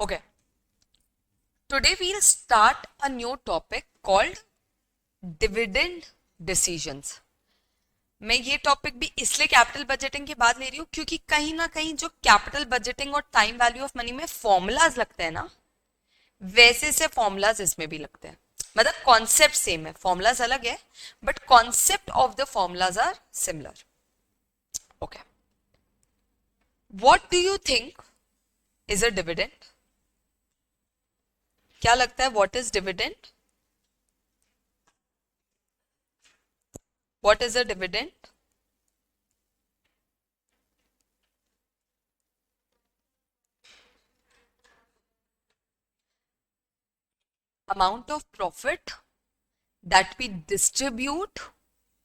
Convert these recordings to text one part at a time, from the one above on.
Okay, today we'll start a new topic called dividend decisions. मैं ये topic भी इसलिए कैपिटल बजटिंग के बाद ले रही हूँ क्योंकि कहीं ना कहीं जो कैपिटल बजटिंग और टाइम वैल्यू ऑफ मनी में फॉर्मूलाज लगते हैं ना, वैसे से फॉर्मूलाज इसमें भी लगते हैं. मतलब कॉन्सेप्ट सेम है, फॉर्मूलाज अलग है but concept of the formulas are similar. Okay, what do you think is a dividend? क्या लगता है what is dividend? What is a dividend? Amount of profit that we distribute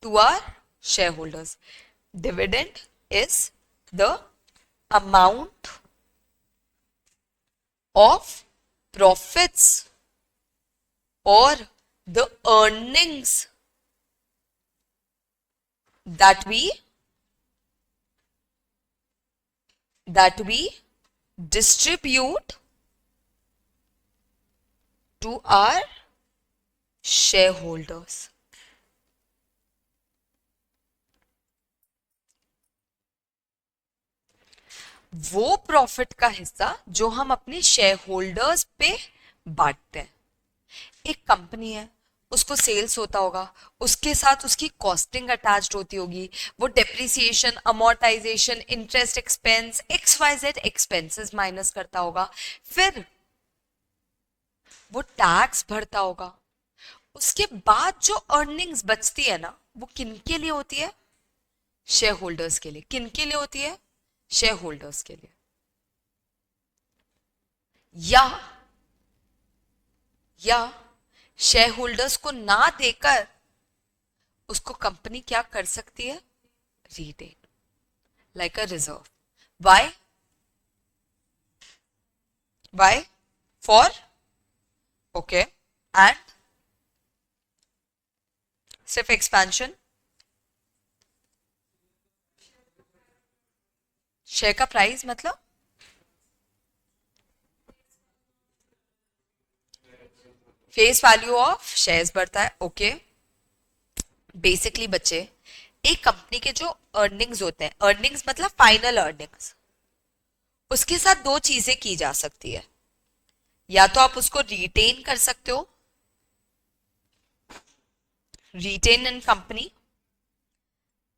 to our shareholders. Dividend is the amount of profits or the earnings that we distribute to our shareholders. वो profit का हिस्सा जो हम अपने share holders पे बांटते हैं. एक कंपनी है, उसको सेल्स होता होगा, उसके साथ उसकी कॉस्टिंग अटैच्ड होती होगी, वो depreciation, amortisation, interest expense, XYZ expenses minus करता होगा, फिर वो टैक्स भरता होगा. उसके बाद जो अर्निंग्स बचती है ना, वो किन के लिए होती है? शेयर होल्डर्स के लिए. किन के लिए होती है? शेयर होल्डर्स के लिए. या शेयर होल्डर्स को ना देकर उसको कंपनी क्या कर सकती है? Retain, like a reserve. Why? For okay, and सिर्फ एक्सपेंशन. शेयर का प्राइस मतलब फेस वैल्यू ऑफ शेयर्स बढ़ता है. ओके, बेसिकली बच्चे, एक कंपनी के जो अर्निंग्स होते हैं, अर्निंग्स मतलब फाइनल अर्निंग्स, उसके साथ दो चीजें की जा सकती है. या तो आप उसको रिटेन कर सकते हो, retain in company,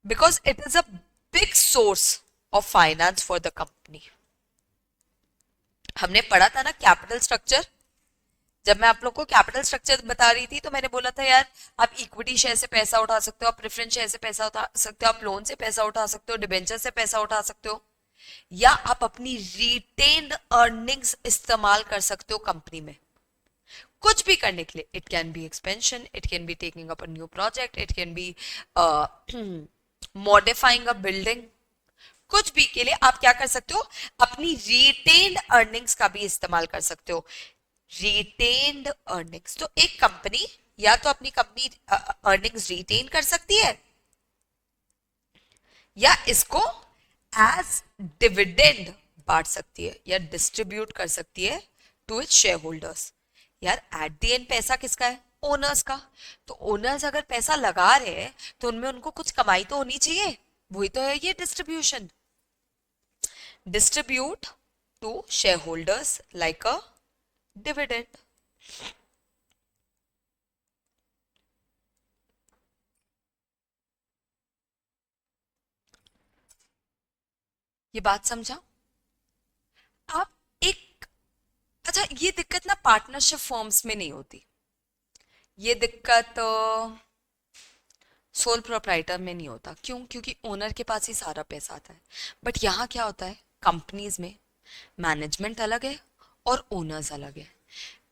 because it is a big source of finance for the company. हमने पढ़ा था ना कैपिटल स्ट्रक्चर. जब मैं आप लोग को कैपिटल स्ट्रक्चर बता रही थी तो मैंने बोला था यार, आप इक्विटी शेयर से पैसा उठा सकते हो, आप प्रेफरेंस शेयर से पैसा उठा सकते हो, आप लोन से पैसा उठा सकते हो, डिबेंचर से पैसा उठा सकते हो, या आप अपनी रिटेन्ड अर्निंग्स इस्तेमाल कर सकते हो कंपनी में कुछ भी करने के लिए. It can be expansion, it can be taking up a new project, it can be modifying a building. कुछ भी के लिए आप क्या कर सकते हो? अपनी रिटेन्ड अर्निंग्स का भी इस्तेमाल कर सकते हो. रिटेन्ड अर्निंग्स, तो एक कंपनी या तो अपनी कंपनी अर्निंग्स रिटेन कर सकती है या इसको एज डिविडेंड बांट सकती है या डिस्ट्रीब्यूट कर सकती है टू इट्स शेयर होल्डर्स. यार एट द एंड पैसा किसका है? ओनर्स का. तो ओनर्स अगर पैसा लगा रहे हैं तो उनमें उनको कुछ कमाई तो होनी चाहिए. वही तो है ये distribution. Distribute to share holders like a dividend. ये बात समझा आप? एक, अच्छा, ये दिक्कत ना पार्टनरशिप फर्म्स में नहीं होती. ये दिक्कत सोल प्रोप्राइटर में नहीं होता. क्यों? क्योंकि ओनर के पास ही सारा पैसा आता है. बट यहाँ क्या होता है, कंपनीज में मैनेजमेंट अलग है और ओनर्स अलग है.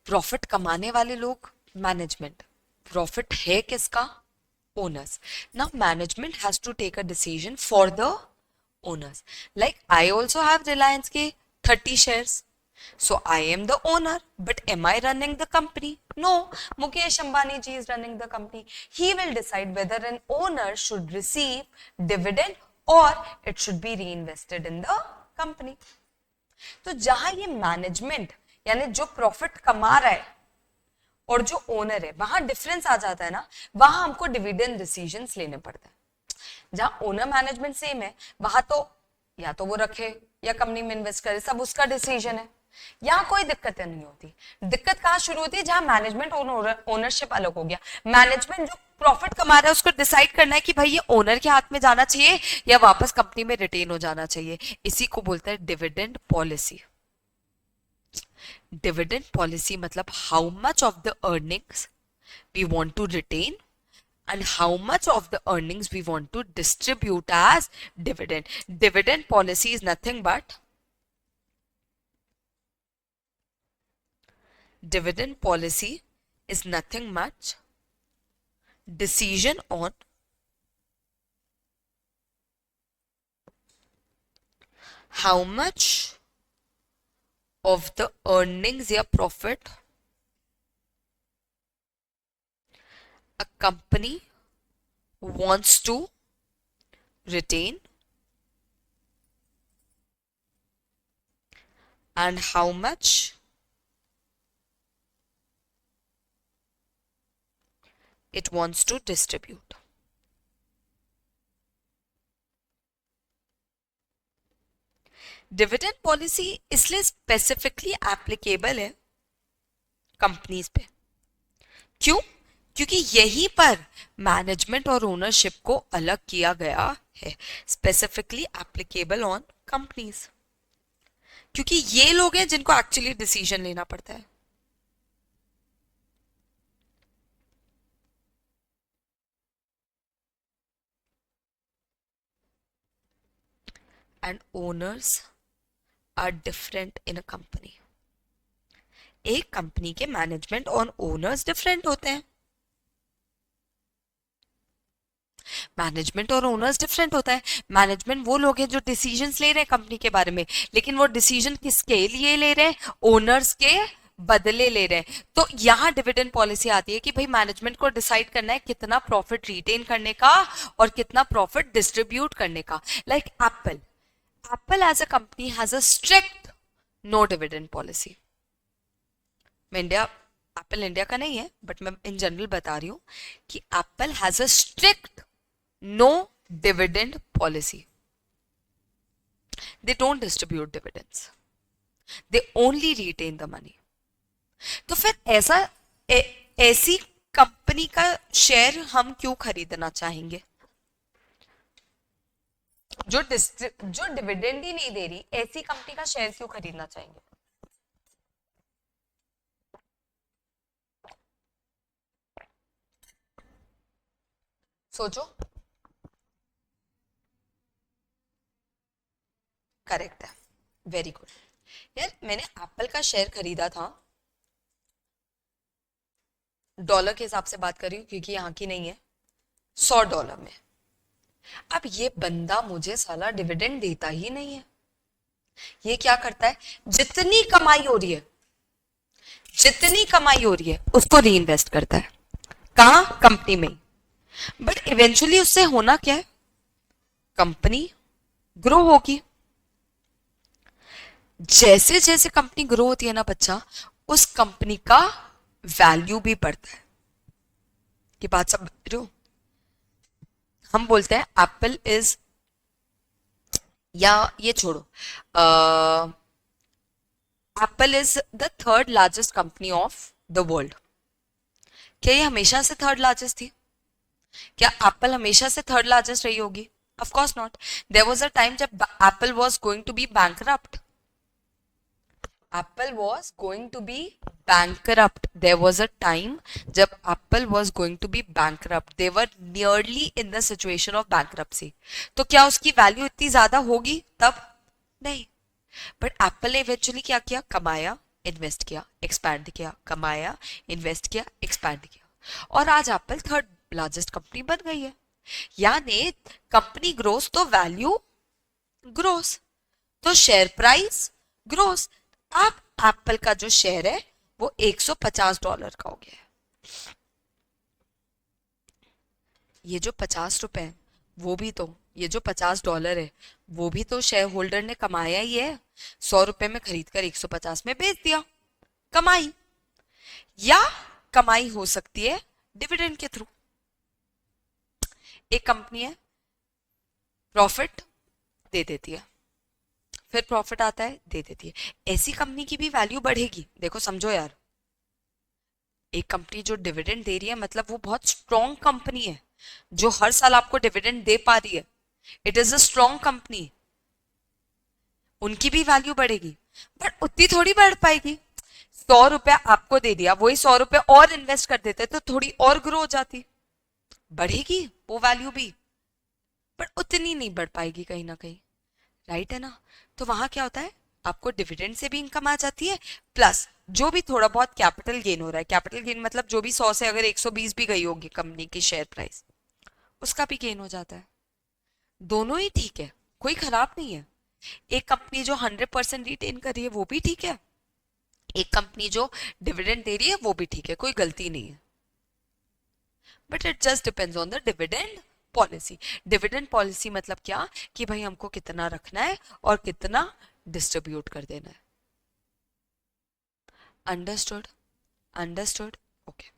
प्रॉफिट कमाने वाले लोग मैनेजमेंट, प्रॉफिट है किसका? Owners. Now management has to take a decision for the owners. Like I also have Reliance के 30 shares. So I am the owner, but am I running the company? No. Mukesh Ambani ji is running the company. He will decide whether an owner should receive dividend or it should be reinvested in the company. तो जहां ये management यानी जो profit कमा रहा है और जो ओनर है, वहां डिफरेंस आ जाता है ना, वहां हमको डिविडेंड डिसीजंस लेने पड़ते हैं। जहां ओनर मैनेजमेंट सेम है, वहां तो या तो वो रखे या कंपनी में इन्वेस्ट करे, सब उसका डिसीजन है। यहाँ कोई दिक्कतें नहीं होती। दिक्कत कहाँ शुरू होती है, जहां मैनेजमेंट और ओनरशिप अलग हो गया। मैनेजमेंट जो प्रॉफिट कमा रहा है उसको डिसाइड करना है कि भाई ये ओनर के हाथ में जाना चाहिए या वापस कंपनी में रिटेन हो जाना चाहिए। इसी को बोलते हैं डिविडेंड पॉलिसी। डिविडेंड पॉलिसी मतलब how much of the earnings we want to retain and how much of the earnings we want to distribute as dividend. Dividend policy is nothing but decision on how much of the earnings या profit a company wants to retain and how much it wants to distribute. Dividend policy इसलिए specifically applicable है companies पे। क्यों? क्योंकि यहीं पर management और ownership को अलग किया गया है, स्पेसिफिकली एप्लीकेबल ऑन कंपनीज, क्योंकि ये लोग हैं जिनको एक्चुअली डिसीजन लेना पड़ता है। And owners are different in a company. एक कंपनी के मैनेजमेंट और ओनर्स डिफरेंट होते हैं। मैनेजमेंट और ओनर्स डिफरेंट होता है। मैनेजमेंट वो लोग हैं जो डिसीजंस ले रहे हैं कंपनी के बारे में, लेकिन वो डिसीजन किसके लिए ले रहे हैं? ओनर्स के बदले ले रहे हैं। तो यहाँ डिविडेंड पॉलिसी आती है कि भाई मैनेजमेंट को डिसाइड करना है कितना प्रॉफिट रिटेन करने का और कितना प्रॉफिट डिस्ट्रीब्यूट करने का। Like Apple as a company has a strict no dividend policy. Apple India का नहीं है, बट मैं इन जनरल बता रही हूं कि Apple has a strict no dividend policy. They don't distribute dividends. They only retain the money. तो फिर ऐसी कंपनी का शेयर हम क्यों खरीदना चाहेंगे? जो डिविडेंड ही नहीं दे रही, ऐसी कंपनी का शेयर क्यों खरीदना चाहेंगे? सोचो। करेक्ट है, वेरी गुड। यार मैंने एप्पल का शेयर खरीदा था, डॉलर के हिसाब से बात कर रही हूँ क्योंकि यहाँ की नहीं है, $100 में। अब ये बंदा मुझे साला डिविडेंड देता ही नहीं है। ये क्या करता है, जितनी कमाई हो रही है उसको री इन्वेस्ट करता है। कहाँ? कंपनी में। बट इवेंचुअली उससे होना क्या है, कंपनी ग्रो होगी। जैसे जैसे कंपनी ग्रो होती है ना बच्चा, उस कंपनी का वैल्यू भी बढ़ता है। ये बात सब समझ रहे हो? हम बोलते हैं एप्पल इज, या ये छोड़ो, Apple is the third largest company of the world. क्या ये हमेशा से थर्ड लार्जेस्ट थी? क्या एप्पल हमेशा से थर्ड लार्जेस्ट रही होगी? Of course not. There was a time जब Apple was going to be bankrupt. Apple was going to be bankrupt. There was a time जब Apple was going to be bankrupt. They were nearly in the situation of bankruptcy. तो क्या उसकी value इतनी ज्यादा होगी तब? नहीं। But Apple ने इवेंचुअली क्या किया? कमाया, इन्वेस्ट किया, एक्सपैंड किया, कमाया, इन्वेस्ट किया, एक्सपैंड किया, और आज एप्पल थर्ड लार्जेस्ट कंपनी बन गई है। यानी कंपनी ग्रोस तो वैल्यू ग्रोस, तो शेयर प्राइस ग्रोस। अब एप्पल का जो शेयर है वो $150 का हो गया है। ये जो $50 है वो भी तो, ये जो $50 है वो भी तो शेयर होल्डर ने कमाया ही है। $100 में खरीद कर 150 में बेच दिया। कमाई, या कमाई हो सकती है डिविडेंड के थ्रू। एक कंपनी है, प्रॉफिट दे देती है, फिर प्रॉफिट आता है दे देती है, ऐसी कंपनी की भी वैल्यू बढ़ेगी। देखो समझो यार, एक कंपनी जो डिविडेंड दे रही है मतलब वो बहुत स्ट्रॉन्ग कंपनी है, जो हर साल आपको डिविडेंड दे पा रही है, it is a strong company, उनकी भी वैल्यू बढ़ेगी, बट उतनी थोड़ी बढ़ पाएगी। 100 रुपया आपको दे दिया, वही 100 रुपया और इन्वेस्ट कर देते तो थोड़ी और ग्रो हो जाती, बढ़ेगी वो वैल्यू भी, बट उतनी नहीं बढ़ पाएगी कहीं ना कहीं, राइट है ना। तो वहां क्या होता है, आपको डिविडेंड से भी इनकम आ जाती है, प्लस जो भी थोड़ा बहुत कैपिटल गेन हो रहा है, कैपिटल गेन मतलब जो भी 100 से अगर 120 भी गई होगी कंपनी की शेयर प्राइस, उसका भी गेन हो जाता है। दोनों ही ठीक है, कोई खराब नहीं है। एक कंपनी जो 100% रिटेन कर रही है वो भी ठीक है, एक कंपनी जो डिविडेंड दे रही है वो भी ठीक है, कोई गलती नहीं है, but it just depends on the dividend policy. Dividend policy मतलब क्या, कि भाई हमको कितना रखना है और कितना डिस्ट्रीब्यूट कर देना है। Understood, understood, okay.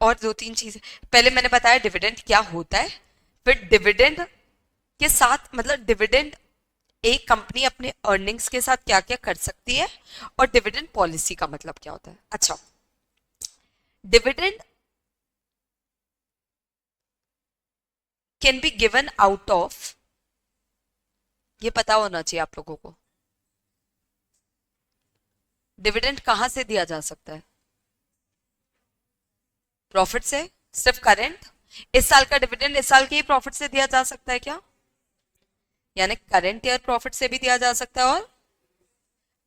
और दो तीन चीजें, पहले मैंने बताया डिविडेंड क्या होता है, फिर डिविडेंड के साथ मतलब डिविडेंड एक कंपनी अपने अर्निंग्स के साथ क्या क्या कर सकती है, और डिविडेंड पॉलिसी का मतलब क्या होता है। अच्छा, dividend can be given out of, ये पता होना चाहिए आप लोगों को, डिविडेंड कहां से दिया जा सकता है, प्रॉफिट से, सिर्फ करंट, इस साल का डिविडेंड इस साल के ही प्रॉफिट से दिया जा सकता है क्या, यानी करंट ईयर प्रॉफिट से भी दिया जा सकता है, और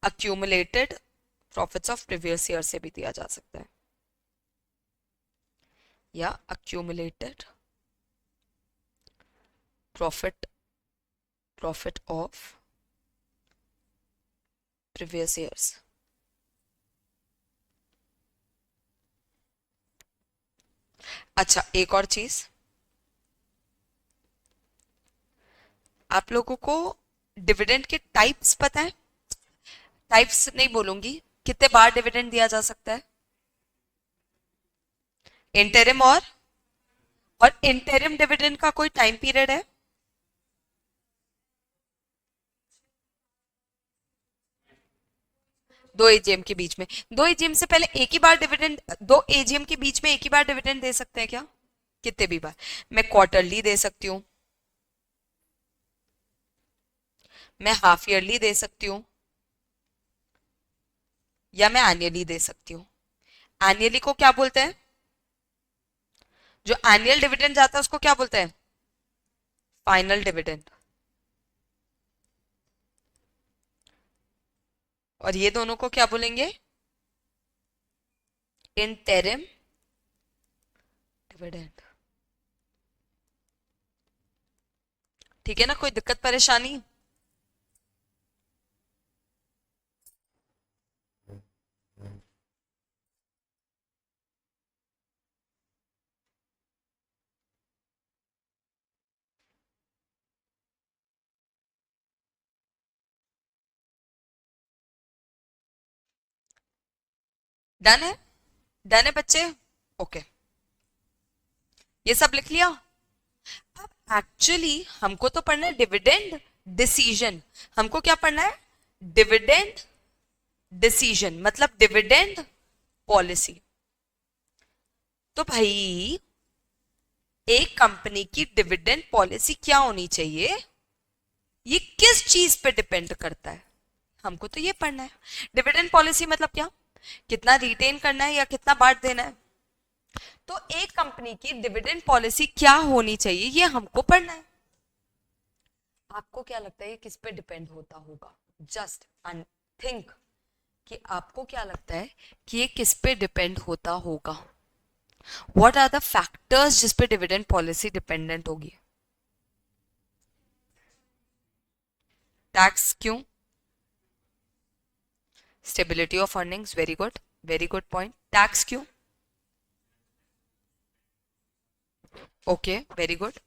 accumulated profits of previous year से भी दिया जा सकता है, या accumulated profit, profit of previous years. अच्छा, एक और चीज, आप लोगों को डिविडेंड के टाइप्स पता है, टाइप्स नहीं बोलूंगी, कितने बार डिविडेंड दिया जा सकता है, इंटरिम, और इंटरिम डिविडेंड का कोई टाइम पीरियड है, दो एजीएम के बीच में, दो एजीएम से पहले एक ही बार डिविडेंड, दो एजीएम के बीच में एक ही बार डिविडेंड दे सकते हैं क्या, कितने भी बार, मैं क्वार्टरली दे सकती हूँ, मैं हाफ ईयरली दे सकती हूँ, या मैं एनुअली दे सकती हूँ। एनुअली को क्या बोलते हैं, जो एनुअल डिविडेंड जाता है उसको क्या बोलते हैं, फाइनल डिविडेंड, और ये दोनों को क्या बोलेंगे, इंटरिम डिविडेंड। ठीक है ना, कोई दिक्कत परेशानी, डन है, डन है बच्चे, ओके, ये सब लिख लिया। अब एक्चुअली हमको तो पढ़ना है डिविडेंड डिसीजन, हमको क्या पढ़ना है, डिविडेंड डिसीजन मतलब डिविडेंड पॉलिसी। तो भाई एक कंपनी की डिविडेंड पॉलिसी क्या होनी चाहिए, ये किस चीज पे डिपेंड करता है, हमको तो ये पढ़ना है। डिविडेंड पॉलिसी मतलब क्या, कितना रिटेन करना है या कितना बांट देना है, तो एक कंपनी की डिविडेंड पॉलिसी क्या होनी चाहिए ये हमको पढ़ना है। आपको क्या लगता है ये किस पे डिपेंड होता होगा, जस्ट थिंक, कि आपको क्या लगता है कि ये किस पे डिपेंड होता होगा, व्हाट आर द फैक्टर्स जिस पे डिविडेंड पॉलिसी डिपेंडेंट होगी। टैक्स क्यों, stability of earnings, very good point, tax क्यों, ओके वेरी गुड,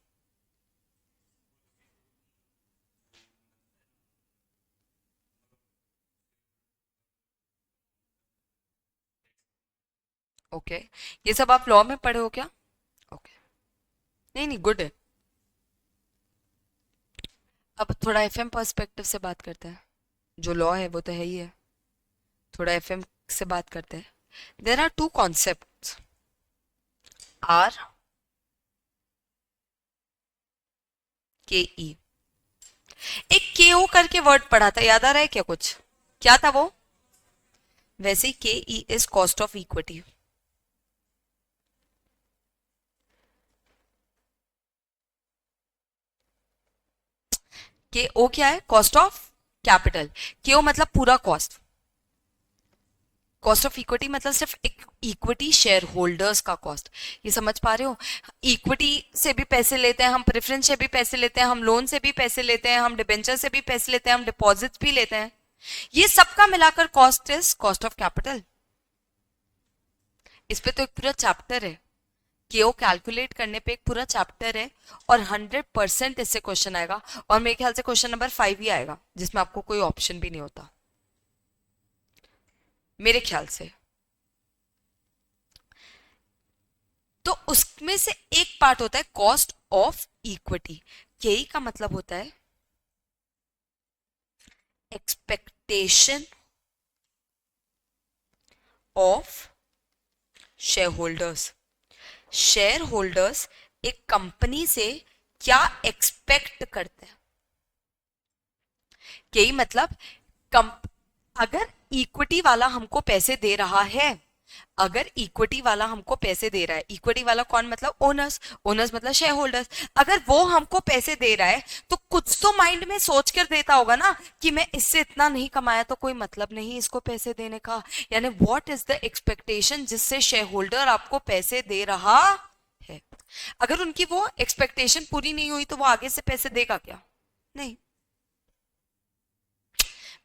ओके, ये सब आप लॉ में पढ़े हो क्या? ओके, नहीं नहीं, गुड है। अब थोड़ा एफएम पर्सपेक्टिव से बात करते हैं। जो लॉ है वो तो है ही है, थोड़ा एफएम से बात करते हैं। There are two concept, R K E. एक के ओ करके वर्ड पढ़ा था, याद आ रहा है क्या कुछ? क्या था वो? वैसे ही के E is cost of equity. के ओ क्या है? Cost of capital. के ओ मतलब पूरा कॉस्ट। कॉस्ट ऑफ इक्विटी मतलब सिर्फ इक्विटी शेयर होल्डर्स का कॉस्ट। ये समझ पा रहे हो? इक्विटी से भी पैसे लेते हैं हम, प्रेफरेंस से भी पैसे लेते हैं हम, लोन से भी पैसे लेते हैं हम, डिबेंचर से भी पैसे लेते हैं हम, डिपॉजिट्स भी लेते हैं। ये सबका मिलाकर cost is cost of capital. इस पे तो एक पूरा चैप्टर है, केओ कैलकुलेट करने पे एक पूरा चैप्टर है, और 100% इससे क्वेश्चन आएगा। और मेरे ख्याल से क्वेश्चन नंबर 5 ही आएगा जिसमें आपको कोई ऑप्शन भी नहीं होता, मेरे ख्याल से। तो उसमें से एक पार्ट होता है कॉस्ट ऑफ इक्विटी। केई का मतलब होता है expectation of share holders. Share holders एक कंपनी से क्या एक्सपेक्ट करते हैं। केई मतलब अगर इक्विटी वाला हमको पैसे दे रहा है, अगर इक्विटी वाला हमको पैसे दे रहा है, इक्विटी वाला कौन? मतलब ओनर्स। ओनर्स मतलब शेयर होल्डर्स। अगर वो हमको पैसे दे रहा है तो कुछ तो माइंड में सोच कर देता होगा ना कि मैं इससे इतना नहीं कमाया तो कोई मतलब नहीं इसको पैसे देने का। यानी व्हाट इज द एक्सपेक्टेशन जिससे शेयर होल्डर आपको पैसे दे रहा है। अगर उनकी वो एक्सपेक्टेशन पूरी नहीं हुई तो वो आगे से पैसे देगा क्या? नहीं।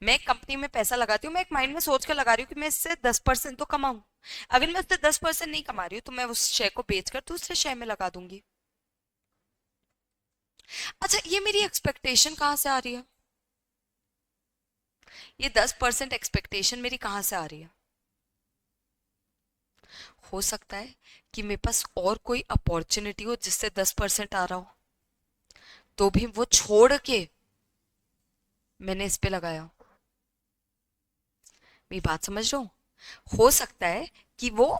मैं एक कंपनी में पैसा लगाती हूँ, मैं एक माइंड में सोच कर लगा रही हूँ कि मैं इससे 10% तो कमाऊं। अगर मैं उससे 10% नहीं कमा रही हूँ तो मैं उस शेयर को बेचकर दूसरे शेयर में लगा दूंगी। अच्छा, ये मेरी एक्सपेक्टेशन कहाँ से आ रही है? ये 10% एक्सपेक्टेशन मेरी कहाँ से आ रही है? हो सकता है कि मेरे पास और कोई अपॉर्चुनिटी हो जिससे 10% आ रहा हो, तो भी वो छोड़ के मैंने इस पे लगाया। मेरी बात समझ रहे हो सकता है कि वो,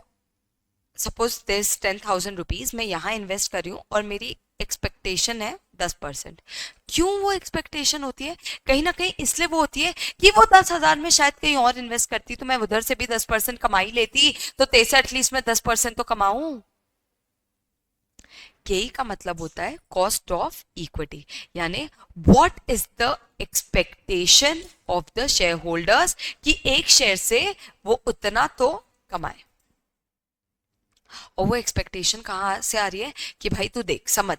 सपोज दिस 10,000 रुपीज मैं यहाँ इन्वेस्ट कर रही हूँ और मेरी एक्सपेक्टेशन है 10%। क्यों वो एक्सपेक्टेशन होती है? कहीं ना कहीं इसलिए वो होती है कि वो 10,000 में शायद कहीं और इन्वेस्ट करती तो मैं उधर से भी 10% कमाई लेती, तो तेईस एटलीस्ट मैं 10% तो कमाऊं। के का मतलब होता है कॉस्ट ऑफ इक्विटी, यानी what is the expectation of the share holders कि एक शेयर से वो उतना तो कमाए। और वो एक्सपेक्टेशन कहाँ से आ रही है कि भाई तू देख समझ,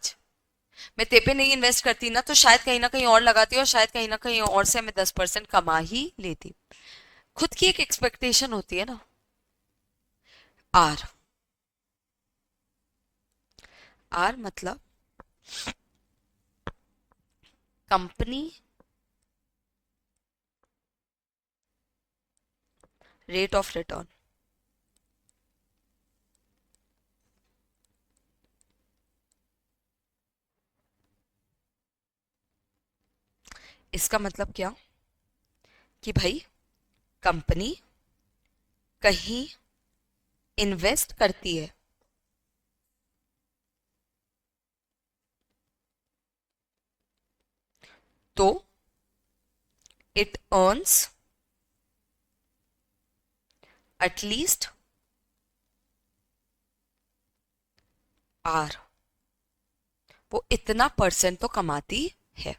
मैं ते पे नहीं इन्वेस्ट करती ना तो शायद कहीं ना कहीं और लगाती और शायद कहीं ना कहीं और से मैं 10% कमा ही लेती। खुद की एक एक्सपेक्टेशन होती है ना। आर, आर मतलब कंपनी रेट ऑफ रिटर्न। इसका मतलब क्या कि भाई कंपनी कहीं इन्वेस्ट करती है तो इट अर्न्स एटलीस्ट आर, वो इतना परसेंट तो कमाती है।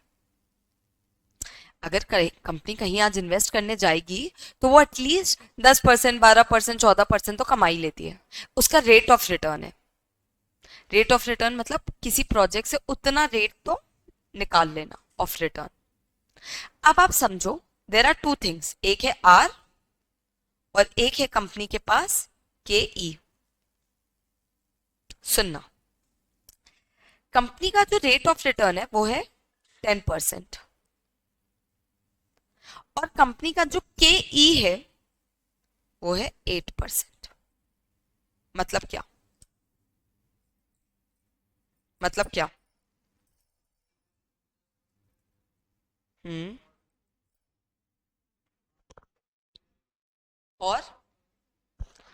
अगर कंपनी कहीं आज इन्वेस्ट करने जाएगी तो वो एटलीस्ट 10%, 12%, 14% तो कमा ही लेती है। उसका रेट ऑफ रिटर्न है। रेट ऑफ रिटर्न मतलब किसी प्रोजेक्ट से उतना रेट तो निकाल लेना ऑफ रिटर्न। अब आप समझो, देर आर टू थिंग्स, एक है आर और एक है कंपनी के पास के ई। सुनना, कंपनी का जो रेट ऑफ रिटर्न है वो है 10%, और कंपनी का जो के ई है वो है 8%। मतलब क्या? मतलब क्या? हम्म।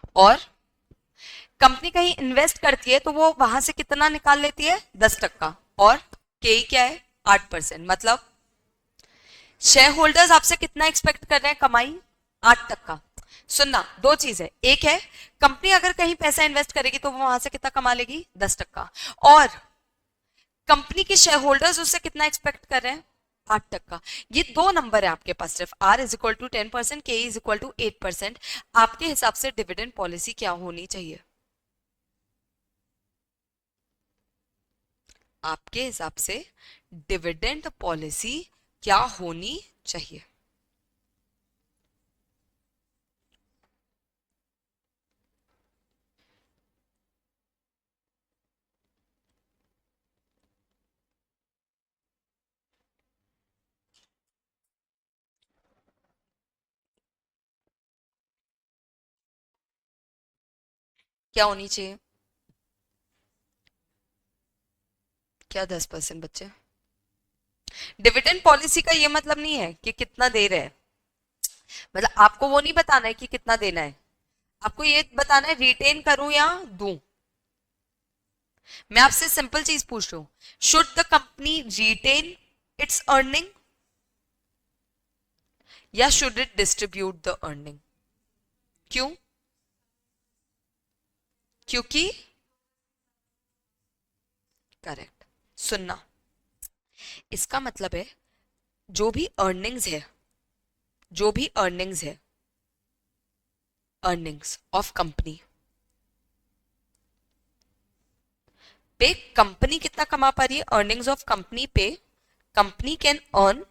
और कंपनी कहीं इन्वेस्ट करती है तो वो वहां से कितना निकाल लेती है? 10%। और के क्या है? 8%। मतलब शेयर होल्डर्स आपसे कितना एक्सपेक्ट कर रहे हैं कमाई? 8%। सुनना, दो चीज है, एक है कंपनी अगर कहीं पैसा इन्वेस्ट करेगी तो वो वहां से कितना कमा लेगी? 10%। और कंपनी के शेयर होल्डर्स उससे कितना एक्सपेक्ट कर रहे हैं? 8%। ये दो नंबर है आपके पास सिर्फ। R = 10%, K = 8%। आपके हिसाब से डिविडेंड पॉलिसी क्या होनी चाहिए? आपके हिसाब से डिविडेंड पॉलिसी क्या होनी चाहिए? क्या होनी चाहिए? क्या 10% बच्चे? डिविडेंड पॉलिसी का ये मतलब नहीं है कि कितना दे रहे हैं। मतलब आपको वो नहीं बताना है कि कितना देना है, आपको ये बताना है रिटेन करूं या दूं। मैं आपसे सिंपल चीज पूछ रही हूं, should the company retain its earning या should it distribute the earning? क्यों? क्योंकि करेक्ट। सुनना, इसका मतलब है जो भी अर्निंग्स है, जो भी अर्निंग्स है, अर्निंग्स ऑफ कंपनी पे कंपनी कितना कमा पा रही है? अर्निंग्स ऑफ कंपनी पे कंपनी कैन अर्न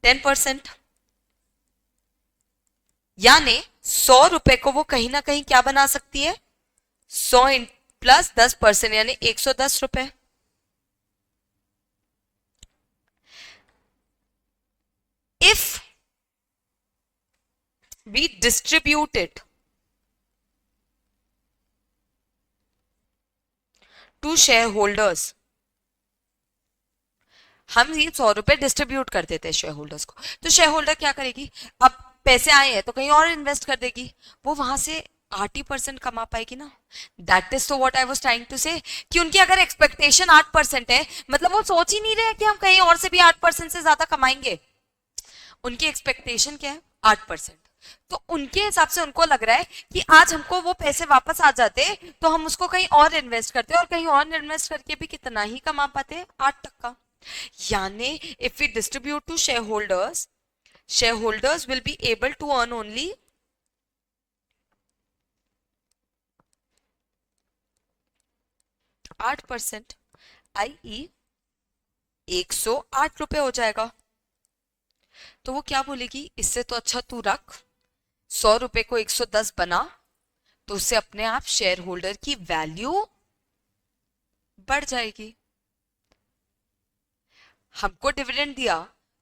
10%। यानी 100 रुपए को वो कहीं ना कहीं क्या बना सकती है? 100 प्लस 10% यानी 110 रुपए। If we distribute it to share holders, हम ये 100 रुपए डिस्ट्रीब्यूट कर देते हैं शेयर होल्डर्स को, तो शेयर होल्डर क्या करेगी? अब पैसे आए हैं तो कहीं और इन्वेस्ट कर देगी, वो वहां से 80% कमा पाएगी ना। दैट इज तो what I was trying to say, कि उनकी अगर एक्सपेक्टेशन 8% है, मतलब वो सोच ही नहीं रहे कि हम कहीं और से भी 8% से ज्यादा कमाएंगे। उनकी एक्सपेक्टेशन क्या है? 8%। तो उनके हिसाब से उनको लग रहा है कि आज हमको वो पैसे वापस आ जाते तो हम उसको कहीं और इन्वेस्ट करते, और कहीं और इन्वेस्ट करके भी कितना ही कमा पाते? 8%। यानी if we distribute to shareholders, shareholders will be able to earn only 8%, i.e. 108 रुपए हो जाएगा। तो वो क्या बोलेगी, इससे तो अच्छा तू रख, 100 रुपए को 110 बना, तो उससे अपने आप शेयर होल्डर की वैल्यू बढ़ जाएगी। हमको डिविडेंड दिया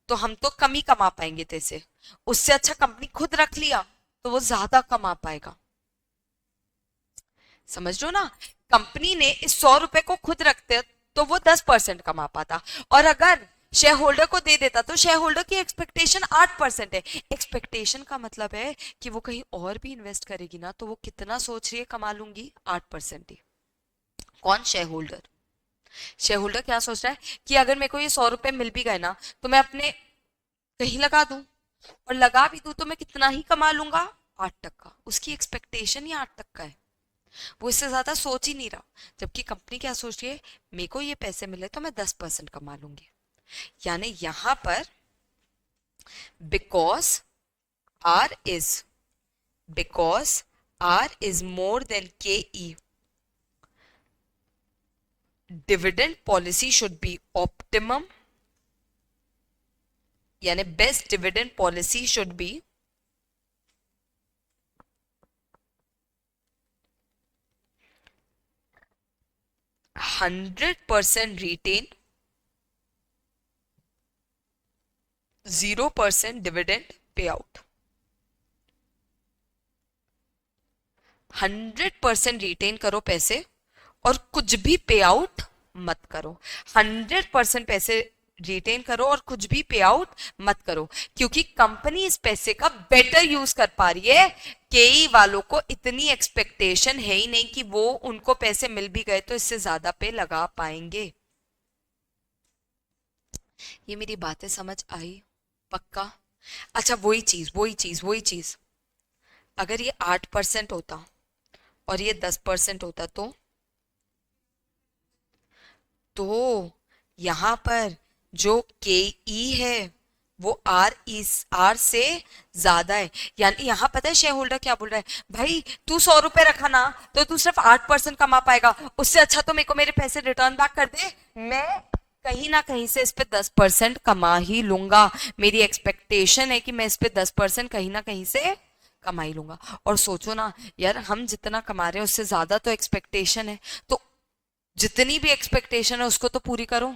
तो हम तो कम ही कमा पाएंगे तेरे, उससे अच्छा कंपनी खुद रख लिया तो वो ज्यादा कमा पाएगा। समझ रहे हो ना? कंपनी ने इस 100 रुपए को खुद रखते तो वो 10% कमा पाता, और अगर शेयर होल्डर को दे देता तो शेयर होल्डर की एक्सपेक्टेशन 8% है। एक्सपेक्टेशन का मतलब है कि वो कहीं और भी इन्वेस्ट करेगी ना, तो वो कितना सोच रही है कमा लूंगी? 8% ही। कौन? Share holder. शेयर होल्डर क्या सोच रहा है कि अगर मेरे को ये 100 रुपए मिल भी गए ना, तो मैं अपने कहीं लगा दूं, और लगा भी दूं तो मैं कितना ही कमा लूंगा? 8%। उसकी एक्सपेक्टेशन ही 8% है, वो इससे ज्यादा सोच ही नहीं रहा। जबकि कंपनी क्या सोच रही है, मेरे को ये पैसे मिले तो मैं 10% कमा लूंगी। यानी यहां पर because R is because R is more than K E, dividend policy should be optimum, यानी best dividend policy should be 100% retain, 0% dividend pay out. 100% retain करो पैसे और कुछ भी पे आउट मत करो। 100% पैसे रिटेन करो और कुछ भी पे आउट मत करो, क्योंकि कंपनी इस पैसे का बेटर यूज कर पा रही है। केई वालों को इतनी एक्सपेक्टेशन है ही नहीं कि वो उनको पैसे मिल भी गए तो इससे ज्यादा पे लगा पाएंगे। ये मेरी बातें समझ आई? पक्का? अच्छा, वही चीज अगर ये 8% होता और ये 10% होता तो यहां पर जो के ई है वो आर से ज्यादा है। यानी यहां पता है शेयर होल्डर क्या बोल रहा है, भाई तू 100 रुपए रखा ना तो तू सिर्फ 8% कमा पाएगा, उससे अच्छा तो मेरे को मेरे पैसे रिटर्न बैक कर दे, मैं कहीं ना कहीं से इस पे 10% कमा ही लूंगा। मेरी एक्सपेक्टेशन है कि मैं इस पे 10% कहीं ना कहीं से कमा ही लूंगा। और सोचो ना यार, हम जितना कमा रहे हैं उससे ज्यादा तो एक्सपेक्टेशन है, तो जितनी भी एक्सपेक्टेशन है उसको तो पूरी करो।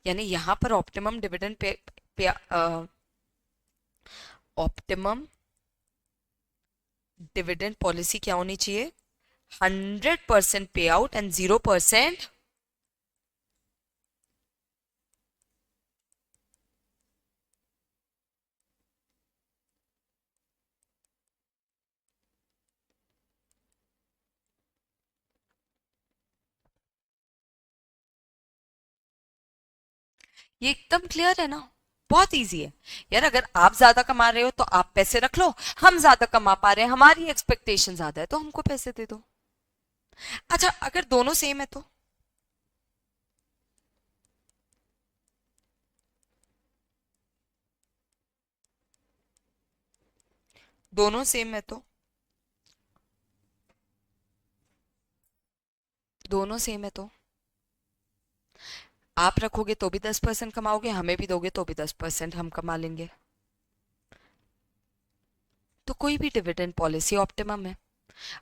यानी यहां पर optimum dividend pay optimum dividend policy क्या होनी चाहिए? 100% पे आउट एंड 0%। ये एकदम क्लियर है ना, बहुत इजी है यार। अगर आप ज्यादा कमा रहे हो तो आप पैसे रख लो, हम ज्यादा कमा पा रहे हैं, हमारी एक्सपेक्टेशन ज्यादा है तो हमको पैसे दे दो। अच्छा, अगर दोनों सेम है तो? दोनों सेम है तो? दोनों सेम है तो आप रखोगे तो भी 10% कमाओगे, हमें भी दोगे तो भी 10% हम कमा लेंगे। तो कोई भी डिविडेंड पॉलिसी ऑप्टिमम है।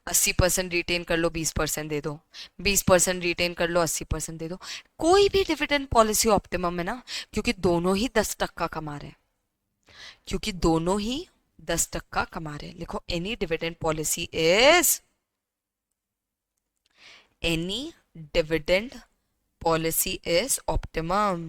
80% रिटेन कर लो, 20% दे दो, 20% रिटेन कर लो, 80% दे दो। कोई भी डिविडेंड पॉलिसी ऑप्टिमम है ना, क्योंकि दोनों ही 10% कमा रहे हैं। क्योंकि दोनों ही 10% कमा रहे हैं। लिखो, any dividend policy is any dividend policy is optimum.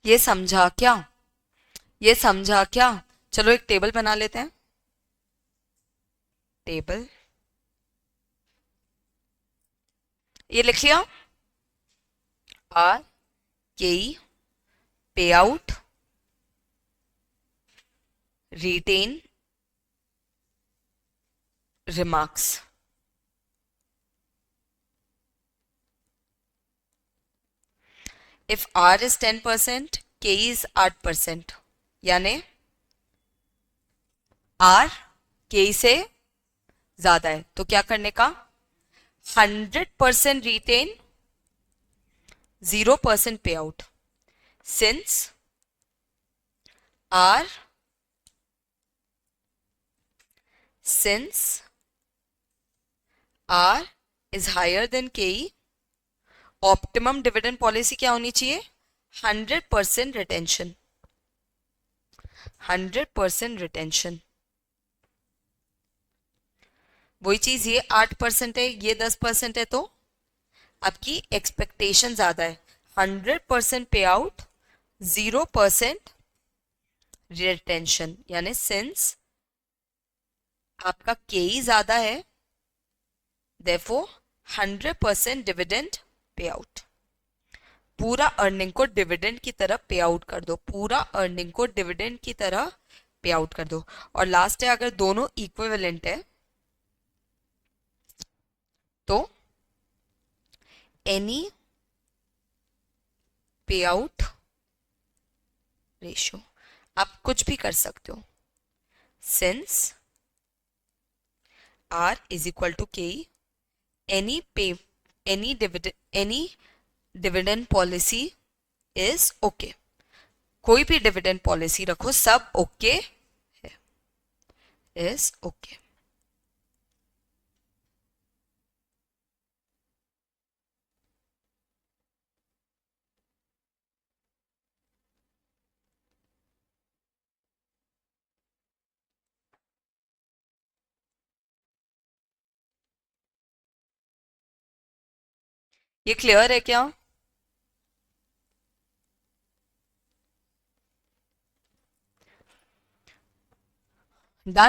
ये समझा क्या? ये समझा क्या? चलो एक टेबल बना लेते हैं। टेबल, ये लिख लिया। R K pay out, retain, remarks. If R is 10%, K is 8%, यानी आर के से ज्यादा है तो क्या करने का? 100% retain, 0% pay out. Since R since R is higher than KE, optimum dividend policy क्या होनी चाहिए? 100% रिटेंशन। 100% रिटेंशन। वही चीज, ये 8% है, ये 10% है, तो आपकी एक्सपेक्टेशन ज्यादा है। 100% पे आउट, 0% रिटेंशन, यानी सिंस आपका के ज्यादा है, देयरफॉर 100% डिविडेंड पे आउट। पूरा अर्निंग को डिविडेंड की तरह पे आउट कर दो, पूरा अर्निंग को डिविडेंड की तरह पे आउट कर दो। और लास्ट है, अगर दोनों इक्विवेलेंट है तो एनी पे आउट रेशियो, आप कुछ भी कर सकते हो, since R is equal to KE, any dividend policy is okay। कोई भी डिविडेंड पॉलिसी रखो, सब ओके है, इज ओके। ये क्लियर है क्या?